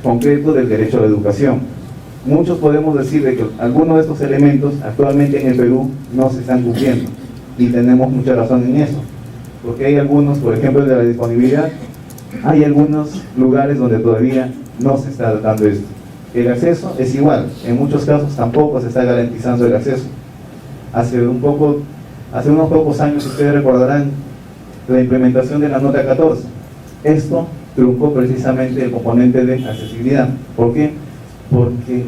Speaker 3: concreto del derecho a la educación. Muchos podemos decir de que algunos de estos elementos actualmente en el Perú no se están cumpliendo, y tenemos mucha razón en eso, porque hay algunos, por ejemplo, de la disponibilidad, hay algunos lugares donde todavía no se está dando esto. El acceso es igual, en muchos casos tampoco se está garantizando el acceso. Hace un poco Hace unos pocos años, ustedes recordarán la implementación de la nota 14. Esto truncó precisamente el componente de accesibilidad. ¿Por qué? Porque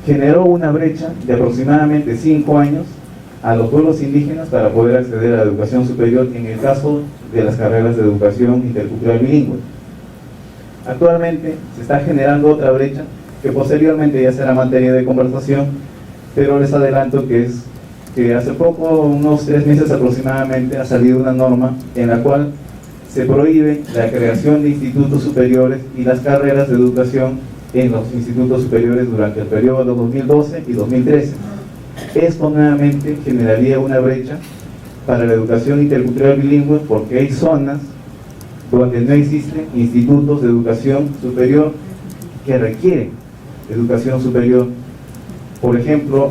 Speaker 3: generó una brecha de aproximadamente 5 años a los pueblos indígenas para poder acceder a la educación superior en el caso de las carreras de educación intercultural bilingüe. Actualmente se está generando otra brecha que posteriormente ya será materia de conversación, pero les adelanto que hace poco, unos 3 meses aproximadamente, ha salido una norma en la cual se prohíbe la creación de institutos superiores y las carreras de educación en los institutos superiores durante el periodo de 2012 y 2013. Esto nuevamente generaría una brecha para la educación intercultural bilingüe porque hay zonas donde no existen institutos de educación superior que requieren educación superior. Por ejemplo,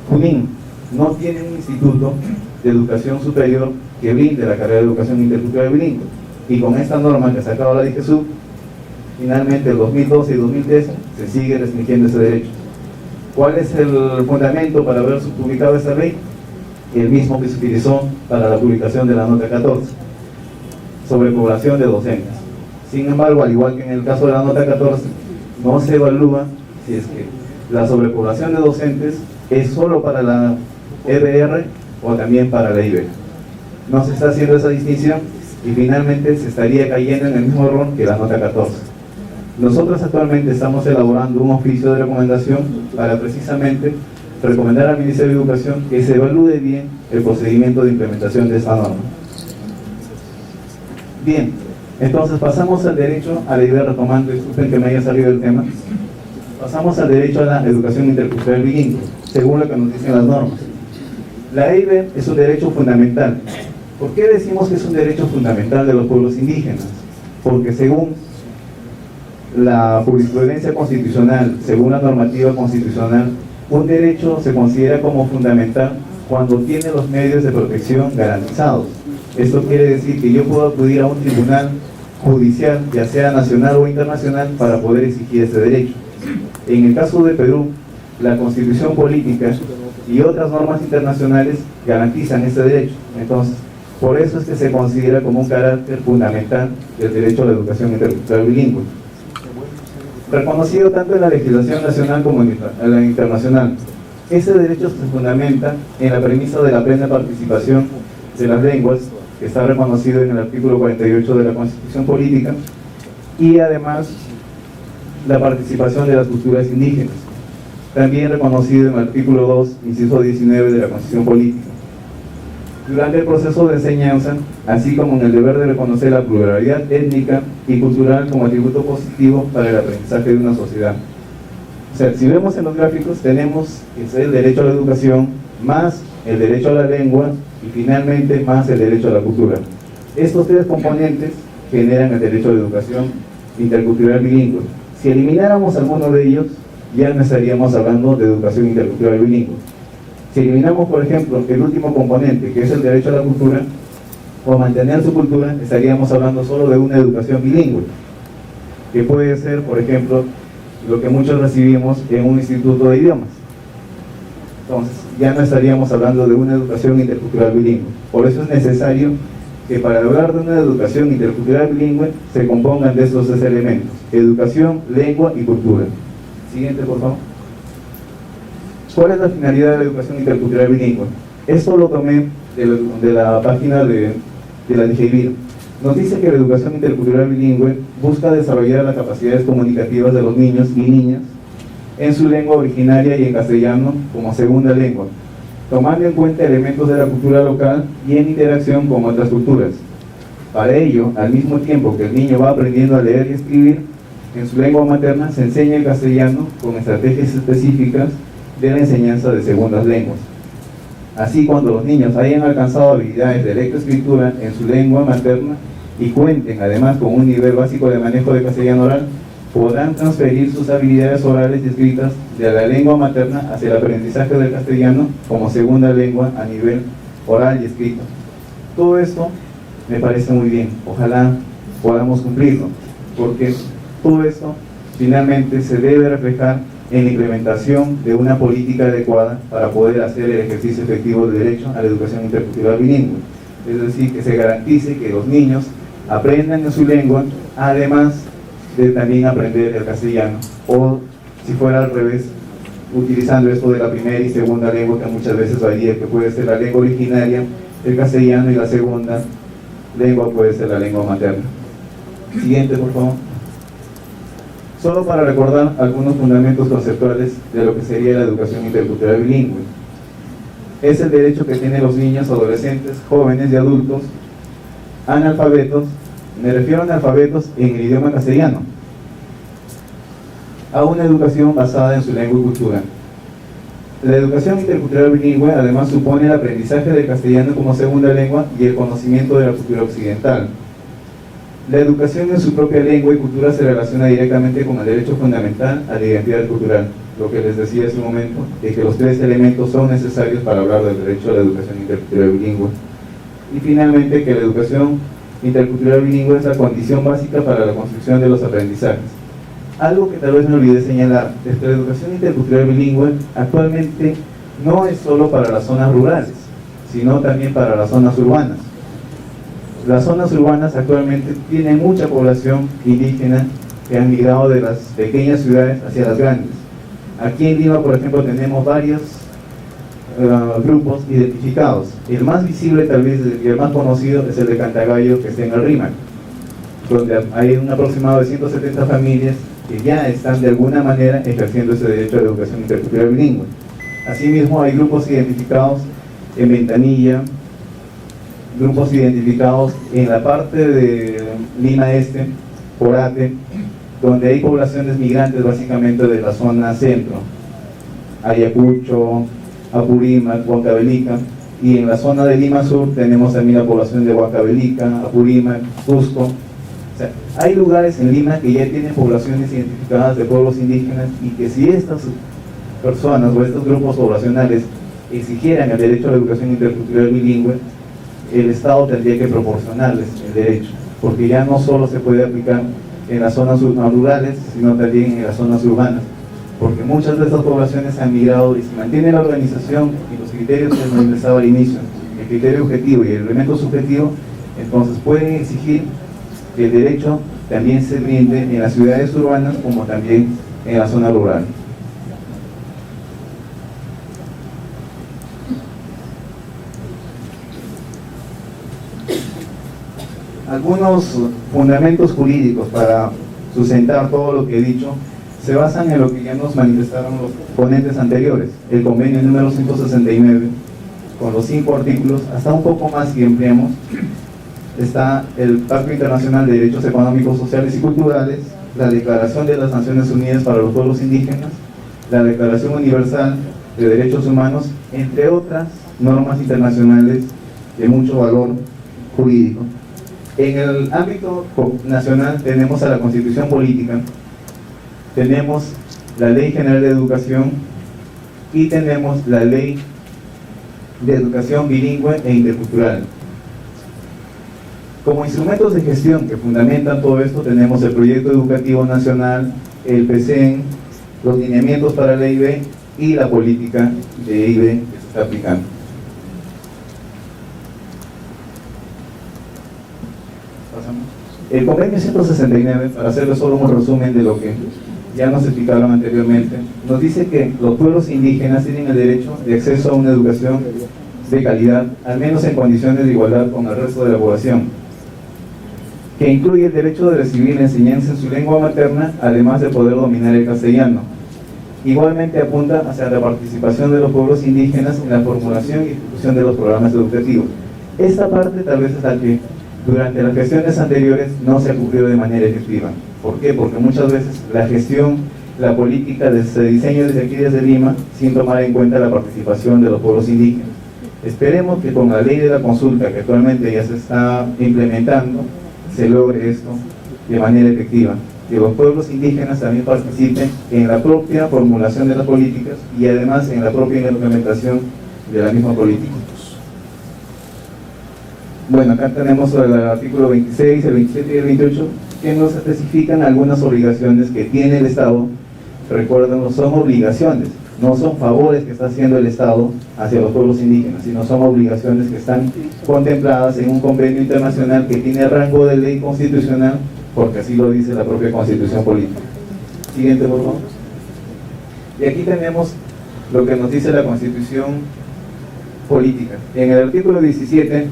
Speaker 3: Junín no tiene un instituto de educación superior que brinde la carrera de educación intercultural bilingüe, y con esta norma que sacaba la DIGESUB, finalmente en 2012 y 2013 se sigue restringiendo ese derecho. ¿Cuál es el fundamento para haber publicado esta ley? El mismo que se utilizó para la publicación de la nota 14, sobrepoblación de docentes. Sin embargo, al igual que en el caso de la nota 14, no se evalúa si es que la sobrepoblación de docentes es solo para la EBR o también para la IBE. No se está haciendo esa distinción y finalmente se estaría cayendo en el mismo error que la nota 14. Nosotros actualmente estamos elaborando un oficio de recomendación para precisamente recomendar al Ministerio de Educación que se evalúe bien el procedimiento de implementación de esta norma. Bien, entonces pasamos al derecho a la IBE, retomando, disculpen que me haya salido del tema, pasamos al derecho a la educación intercultural bilingüe, según lo que nos dicen las normas. La IBE es un derecho fundamental. ¿Por qué decimos que es un derecho fundamental de los pueblos indígenas? Porque según la jurisprudencia constitucional, según la normativa constitucional, un derecho se considera como fundamental cuando tiene los medios de protección garantizados. Esto quiere decir que yo puedo acudir a un tribunal judicial, ya sea nacional o internacional, para poder exigir ese derecho. En el caso de Perú, la Constitución política y otras normas internacionales garantizan ese derecho. Entonces, por eso es que se considera como un carácter fundamental del derecho a la educación intercultural bilingüe, reconocido tanto en la legislación nacional como en la internacional. Ese derecho se fundamenta en la premisa de la plena participación de las lenguas, que está reconocido en el artículo 48 de la Constitución política, y además la participación de las culturas indígenas, también reconocido en el artículo 2, inciso 19 de la Constitución política. Durante el proceso de enseñanza, así como en el deber de reconocer la pluralidad étnica y cultural como atributo positivo para el aprendizaje de una sociedad. O sea, si vemos en los gráficos, tenemos el derecho a la educación, más el derecho a la lengua y finalmente más el derecho a la cultura. Estos 3 componentes generan el derecho a la educación intercultural bilingüe. Si elimináramos alguno de ellos, ya no estaríamos hablando de educación intercultural bilingüe. Si eliminamos, por ejemplo, el último componente, que es el derecho a la cultura, o mantener su cultura, estaríamos hablando solo de una educación bilingüe, que puede ser, por ejemplo, lo que muchos recibimos en un instituto de idiomas. Entonces, ya no estaríamos hablando de una educación intercultural bilingüe. Por eso es necesario que para hablar de una educación intercultural bilingüe se compongan de estos 3 elementos: educación, lengua y cultura. Siguiente, por favor. ¿Cuál es la finalidad de la educación intercultural bilingüe? Esto lo tomé de la página de la DGIBIR. Nos dice que la educación intercultural bilingüe busca desarrollar las capacidades comunicativas de los niños y niñas en su lengua originaria y en castellano como segunda lengua, tomando en cuenta elementos de la cultura local y en interacción con otras culturas. Para ello, al mismo tiempo que el niño va aprendiendo a leer y escribir en su lengua materna, se enseña el castellano con estrategias específicas de la enseñanza de segundas lenguas. Así, cuando los niños hayan alcanzado habilidades de lectoescritura en su lengua materna y cuenten además con un nivel básico de manejo de castellano oral, podrán transferir sus habilidades orales y escritas de la lengua materna hacia el aprendizaje del castellano como segunda lengua a nivel oral y escrito. Todo esto me parece muy bien, ojalá podamos cumplirlo, porque todo esto finalmente se debe reflejar en la implementación de una política adecuada para poder hacer el ejercicio efectivo del derecho a la educación intercultural bilingüe. Es decir, que se garantice que los niños aprendan en su lengua, además de también aprender el castellano, o si fuera al revés, utilizando esto de la primera y segunda lengua, que muchas veces varía, que puede ser la lengua originaria, el castellano, y la segunda lengua puede ser la lengua materna. Siguiente, por favor. Solo para recordar algunos fundamentos conceptuales de lo que sería la educación intercultural bilingüe. Es el derecho que tienen los niños, adolescentes, jóvenes y adultos analfabetos, me refiero a analfabetos en el idioma castellano, a una educación basada en su lengua y cultura. La educación intercultural bilingüe además supone el aprendizaje del castellano como segunda lengua y el conocimiento de la cultura occidental. La educación en su propia lengua y cultura se relaciona directamente con el derecho fundamental a la identidad cultural, lo que les decía hace un momento, de que los tres elementos son necesarios para hablar del derecho a la educación intercultural bilingüe. Y finalmente, que la educación intercultural bilingüe es la condición básica para la construcción de los aprendizajes. Algo que tal vez me olvidé señalar, es que la educación intercultural bilingüe actualmente no es solo para las zonas rurales, sino también para las zonas urbanas. Las zonas urbanas actualmente tienen mucha población indígena que han migrado de las pequeñas ciudades hacia las grandes. Aquí en Lima, por ejemplo, tenemos varios grupos identificados. El más visible, tal vez, y el más conocido es el de Cantagallo, que está en el Rímac, donde hay un aproximado de 170 familias que ya están de alguna manera ejerciendo ese derecho a la educación intercultural bilingüe. Asimismo, hay grupos identificados en Ventanilla, grupos identificados en la parte de Lima Este, Porate, donde hay poblaciones migrantes básicamente de la zona centro, Ayacucho, Apurímac, Huancavelica, y en la zona de Lima Sur tenemos también la población de Huancavelica, Apurímac, Cusco. O sea, hay lugares en Lima que ya tienen poblaciones identificadas de pueblos indígenas, y que si estas personas o estos grupos poblacionales exigieran el derecho a la educación intercultural bilingüe, el Estado tendría que proporcionarles el derecho, porque ya no solo se puede aplicar en las zonas rurales, sino también en las zonas urbanas, porque muchas de estas poblaciones han migrado, y si mantiene la organización y los criterios que hemos empezado al inicio, el criterio objetivo y el elemento subjetivo, entonces pueden exigir que el derecho también se brinde en las ciudades urbanas como también en la zona rural. Algunos fundamentos jurídicos para sustentar todo lo que he dicho se basan en lo que ya nos manifestaron los ponentes anteriores: el convenio número 169, con los 5 artículos, hasta un poco más si empleamos. Está el Pacto Internacional de Derechos Económicos, Sociales y Culturales, la Declaración de las Naciones Unidas para los Pueblos Indígenas, la Declaración Universal de Derechos Humanos, entre otras normas internacionales de mucho valor jurídico. En el ámbito nacional tenemos a la Constitución Política, tenemos la Ley General de Educación y tenemos la Ley de Educación Bilingüe e Intercultural. Como instrumentos de gestión que fundamentan todo esto tenemos el Proyecto Educativo Nacional, el PCEN, los lineamientos para la EIB y la política de EIB que se está aplicando. El convenio 169, para hacerles solo un resumen de lo que ya nos explicaron anteriormente, nos dice que los pueblos indígenas tienen el derecho de acceso a una educación de calidad, al menos en condiciones de igualdad con el resto de la población, que incluye el derecho de recibir la enseñanza en su lengua materna, además de poder dominar el castellano. Igualmente apunta hacia la participación de los pueblos indígenas en la formulación y ejecución de los programas educativos. Esta parte tal vez es la que durante las gestiones anteriores no se ha cumplido de manera efectiva. ¿Por qué? Porque muchas veces la gestión, la política se diseña desde aquí, desde Lima, sin tomar en cuenta la participación de los pueblos indígenas. Esperemos que con la ley de la consulta, que actualmente ya se está implementando, se logre esto de manera efectiva, que los pueblos indígenas también participen en la propia formulación de las políticas y además en la propia implementación de la misma política. Bueno, acá tenemos el artículo 26, el 27 y el 28, que nos especifican algunas obligaciones que tiene el Estado recuerden, son obligaciones, no son favores que está haciendo el Estado hacia los pueblos indígenas, sino son obligaciones que están contempladas en un convenio internacional que tiene rango de ley constitucional, porque así lo dice la propia Constitución Política. Siguiente, por favor. Y aquí tenemos lo que nos dice la Constitución Política. En el artículo 17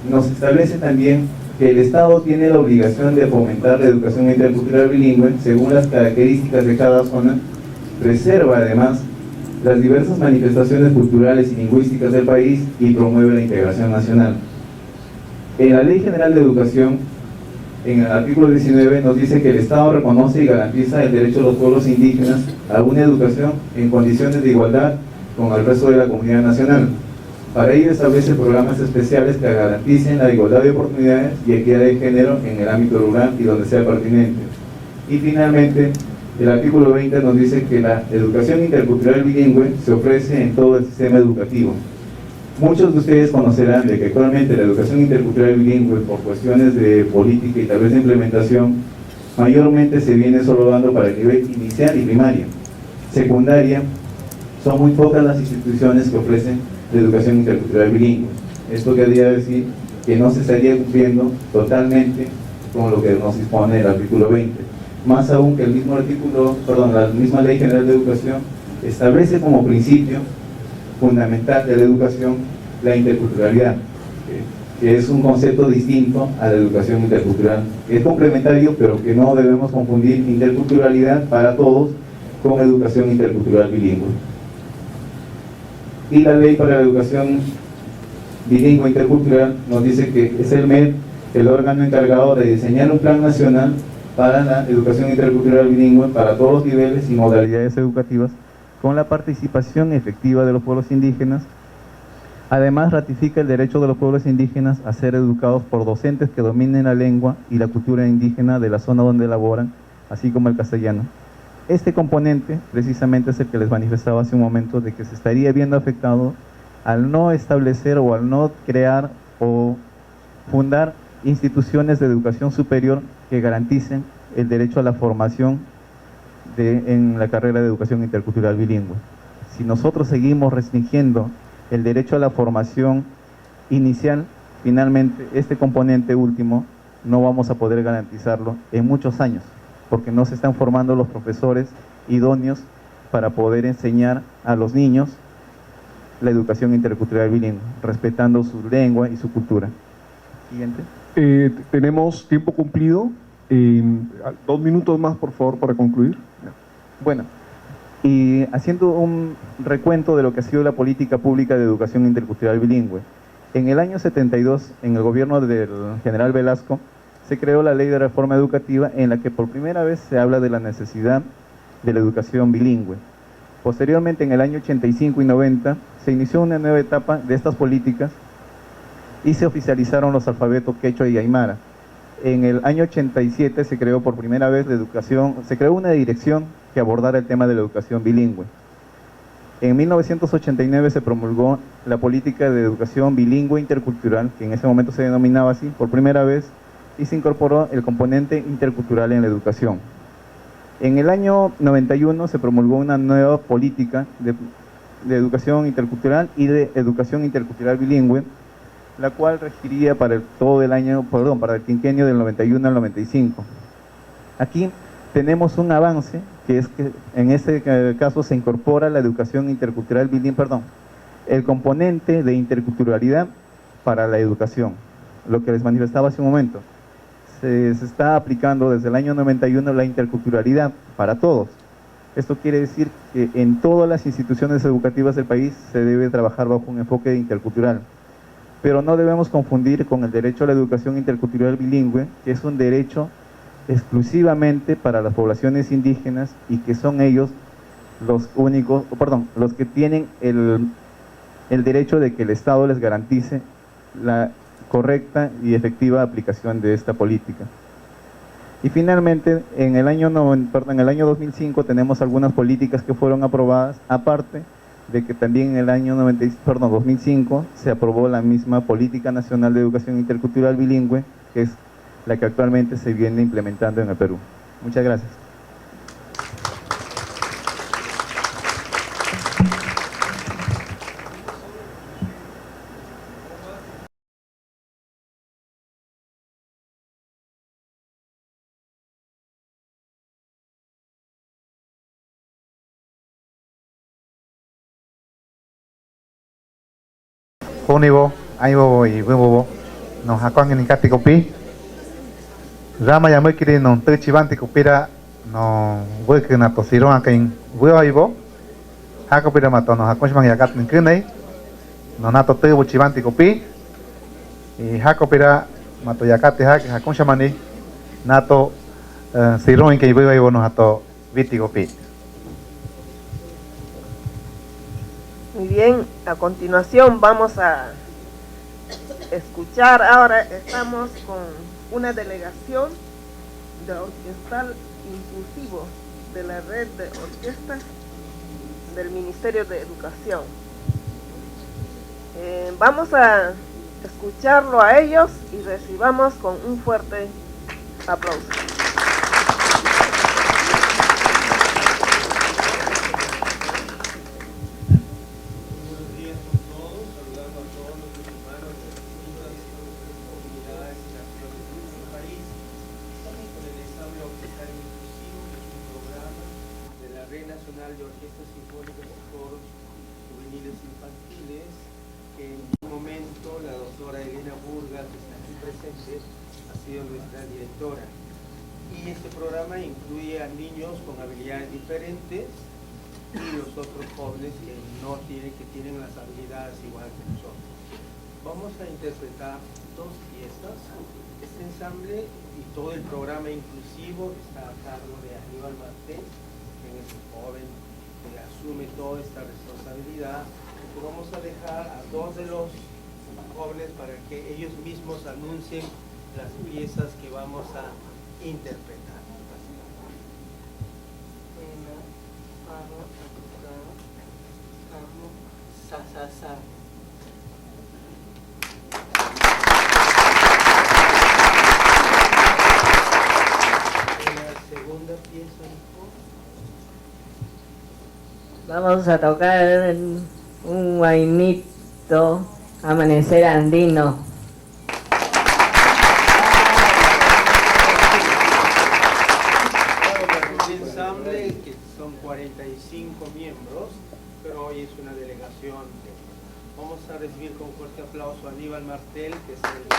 Speaker 3: nos establece también que el Estado tiene la obligación de fomentar la educación intercultural bilingüe según las características de cada zona, preserva además las diversas manifestaciones culturales y lingüísticas del país y promueve la integración nacional. En la Ley General de Educación, en el artículo 19, nos dice que el Estado reconoce y garantiza el derecho de los pueblos indígenas a una educación en condiciones de igualdad con el resto de la comunidad nacional. Para ello establece programas especiales que garanticen la igualdad de oportunidades y equidad de género en el ámbito rural y donde sea pertinente. Y finalmente, el artículo 20 nos dice que la educación intercultural bilingüe se ofrece en todo el sistema educativo. Muchos de ustedes conocerán de que actualmente la educación intercultural bilingüe, por cuestiones de política y tal vez de implementación, mayormente se viene solo dando para el nivel inicial y primaria. Secundaria, son muy pocas las instituciones que ofrecen la educación intercultural bilingüe. Esto querría decir que no se estaría cumpliendo totalmente con lo que nos dispone el artículo 20. Más aún que el mismo artículo, la misma Ley General de Educación establece como principio fundamental de la educación la interculturalidad, que es un concepto distinto a la educación intercultural. Es complementario, pero que no debemos confundir interculturalidad para todos con educación intercultural bilingüe. Y la Ley para la Educación Bilingüe Intercultural nos dice que es el MED el órgano encargado de diseñar un plan nacional para la educación intercultural bilingüe para todos los niveles y modalidades educativas, con la participación efectiva de los pueblos indígenas. Además, ratifica el derecho de los pueblos indígenas a ser educados por docentes que dominen la lengua y la cultura indígena de la zona donde laboran, así como el castellano. Este componente precisamente es el que les manifestaba hace un momento, de que se estaría viendo afectado al no establecer o al no crear o fundar instituciones de educación superior que garanticen el derecho a la formación en la carrera de educación intercultural bilingüe. Si nosotros seguimos restringiendo el derecho a la formación inicial, finalmente este componente último no vamos a poder garantizarlo en muchos años, porque no se están formando los profesores idóneos para poder enseñar a los niños la educación intercultural bilingüe, respetando su lengua y su cultura. Siguiente.
Speaker 1: Tenemos tiempo cumplido. 2 minutos más, por favor, para concluir.
Speaker 3: Bueno, y haciendo un recuento de lo que ha sido la política pública de educación intercultural bilingüe. En el año 72, en el gobierno del general Velasco, se creó la Ley de Reforma Educativa, en la que por primera vez se habla de la necesidad de la educación bilingüe. Posteriormente, en el año 85 y 90, se inició una nueva etapa de estas políticas y se oficializaron los alfabetos quechua y aymara. En el año 87 se creó por primera vez se creó una dirección que abordara el tema de la educación bilingüe. En 1989 se promulgó la política de educación bilingüe intercultural, que en ese momento se denominaba así, por primera vez, y se incorporó el componente intercultural en la educación. En el año 91 se promulgó una nueva política de educación intercultural y de educación intercultural bilingüe, la cual regiría para el quinquenio del 91 al 95. Aquí tenemos un avance, que es que en este caso se incorpora la educación intercultural bilingüe, el componente de interculturalidad para la educación, lo que les manifestaba hace un momento. Se está aplicando desde el año 91 la interculturalidad para todos. Esto quiere decir que en todas las instituciones educativas del país se debe trabajar bajo un enfoque intercultural. Pero no debemos confundir con el derecho a la educación intercultural bilingüe, que es un derecho exclusivamente para las poblaciones indígenas y que son ellos los que tienen el derecho de que el Estado les garantice la correcta y efectiva aplicación de esta política. Y finalmente, en el año 2005 tenemos algunas políticas que fueron aprobadas, aparte de que también en el año 2005 se aprobó la misma Política Nacional de Educación Intercultural Bilingüe, que es la que actualmente se viene implementando en el Perú. Muchas gracias.
Speaker 4: Ponibo, Aibo y Wibobo, nos acuan en Caticopi. Rama ya muy querido, no te chivanti copira, no voy que na tosiro acá en Wibobo. Hakopira mato nos acuan ya gat en Kunei, no nato te chivanti copi. Y Hakopira mato ya cate hak, hakun shamani, nato siro en que Wibobo nos ato viti copi.
Speaker 5: Muy bien, a continuación vamos a escuchar, ahora estamos con una delegación de orquestal inclusivo de la red de orquestas del Ministerio de Educación. Vamos a escucharlo a ellos y recibamos con un fuerte aplauso.
Speaker 6: Nacional de Orquestas Sinfónicas y Coros Juveniles Infantiles, que en un momento la doctora Elena Burgas, que está aquí presente, ha sido nuestra directora. Y este programa incluye a niños con habilidades diferentes y los otros jóvenes que tienen las habilidades igual que nosotros. Vamos a interpretar dos piezas. Este ensamble y todo el programa inclusivo está a cargo de Aníbal Martel, quien es un joven que asume toda esta responsabilidad. Entonces vamos a dejar a dos de los jóvenes para que ellos mismos anuncien las piezas que vamos a interpretar. Segunda pieza,
Speaker 7: vamos a tocar un guainito, Amanecer Andino.
Speaker 6: Un ensamble que son 45 miembros, pero hoy es una delegación. Vamos a recibir con fuerte aplauso a Aníbal Martel, que es el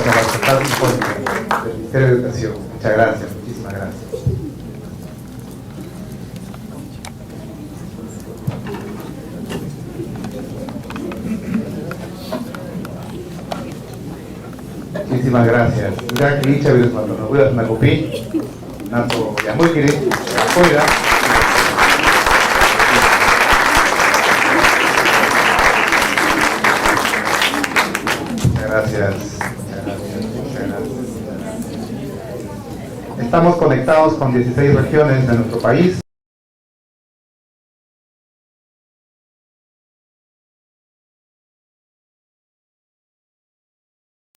Speaker 4: para sacar un informe del Ministerio de Educación. Muchas gracias, muchísimas gracias. Muchísimas gracias. Ya que dicha vez cuando nos voy a una copia, nato ya muy querido, afuera. Muchas gracias. Estamos conectados con 16 regiones de nuestro país.